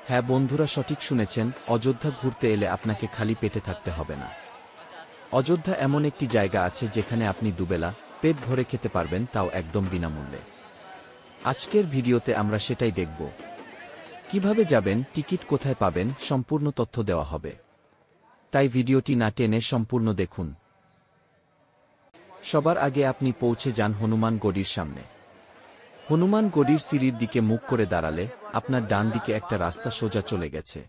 হ্যাঁ বন্ধুরা, সঠিক শুনেছেন, অযোধ্যা ঘুরতে এলে আপনাকে খালি পেটে থাকতে হবে না। অযোধ্যা এমন একটি জায়গা আছে যেখানে আপনি দুবেলা পেট ভরে খেতে পারবেন, তাও একদম বিনামূল্যে। আজকের ভিডিওতে আমরা সেটাই দেখব। কিভাবে যাবেন, টিকিট কোথায় পাবেন, সম্পূর্ণ তথ্য দেওয়া হবে। তাই ভিডিওটি না টেনে সম্পূর্ণ দেখুন। সবার আগে আপনি পৌঁছে যান হনুমান গড়ির সামনে। হনুমান গড়ির সিঁড়ির দিকে মুখ করে দাঁড়ালে আপনার ডান দিকে একটা রাস্তা সোজা চলে গেছে।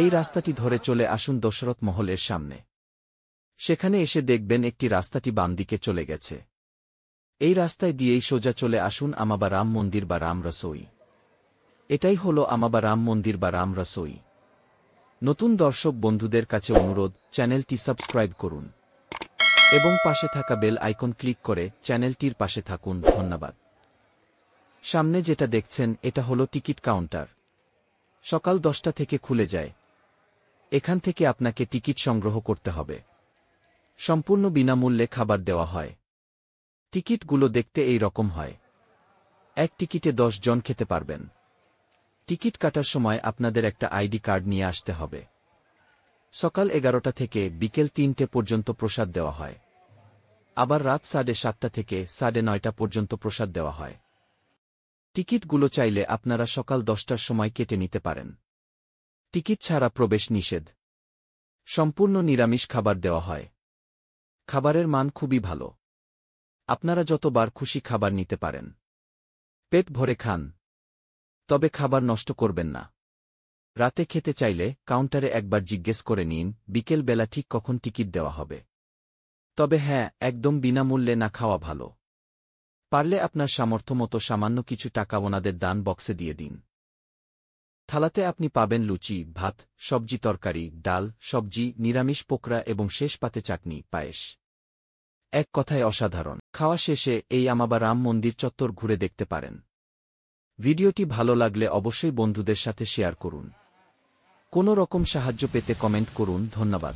এই রাস্তাটি ধরে চলে আসুন দশরথ মহলের সামনে। সেখানে এসে দেখবেন একটি রাস্তাটি বাম দিকে চলে গেছে। এই রাস্তায় দিয়েই সোজা চলে আসুন আমাবা রাম মন্দির বা রাম রসোই। এটাই হলো আমাবা রাম মন্দির বা রাম রসোই। নতুন দর্শক বন্ধুদের কাছে অনুরোধ, চ্যানেলটি সাবস্ক্রাইব করুন এবং পাশে থাকা বেল আইকন ক্লিক করে চ্যানেলটির পাশে থাকুন। ধন্যবাদ। সামনে যেটা দেখছেন এটা হলো টিকিট কাউন্টার। সকাল 10টা থেকে খুলে যায়। এখান থেকে আপনাকে টিকিট সংগ্রহ করতে হবে। সম্পূর্ণ বিনামূল্যে খাবার দেওয়া হয়। টিকিটগুলো দেখতে এই রকম হয়। এক টিকিটে 10 জন খেতে পারবেন। টিকিট কাটার সময় আপনাদের একটা আইডি কার্ড নিয়ে আসতে হবে। সকাল 11টা থেকে বিকেল 3টে পর্যন্ত প্রসাদ দেওয়া হয়। আবার রাত 7:30 থেকে 9:30 পর্যন্ত প্রসাদ দেওয়া হয়। টিকিটগুলো চাইলে আপনারা সকাল 10টার সময় কেটে নিতে পারেন। টিকিট ছাড়া প্রবেশ নিষেধ। সম্পূর্ণ নিরামিষ খাবার দেওয়া হয়। খাবারের মান খুবই ভালো। আপনারা যতবার খুশি খাবার নিতে পারেন। পেট ভরে খান। তবে খাবার নষ্ট করবেন না। রাতে খেতে চাইলে কাউন্টারে একবার জিজ্ঞেস করে নিন বিকেল বেলা ঠিক কখন টিকিট দেওয়া হবে। তবে হ্যাঁ, একদম বিনামূল্যে না খাওয়া ভালো। পারলে আপনার সামর্থ্য মতো সামান্য কিছু টাকা ওনাদের দান বক্সে দিয়ে দিন। থালাতে আপনি পাবেন লুচি, ভাত, সবজি, তরকারি, ডাল, সবজি, নিরামিষ পোকরা এবং শেষ পাতে চাটনি, পায়েস। এক কথায় অসাধারণ। খাওয়া শেষে এই আমাবা রাম মন্দির চত্বর ঘুরে দেখতে পারেন। ভিডিওটি ভালো লাগলে অবশ্যই বন্ধুদের সাথে শেয়ার করুন। কোনো রকম সাহায্য পেতে কমেন্ট করুন। ধন্যবাদ।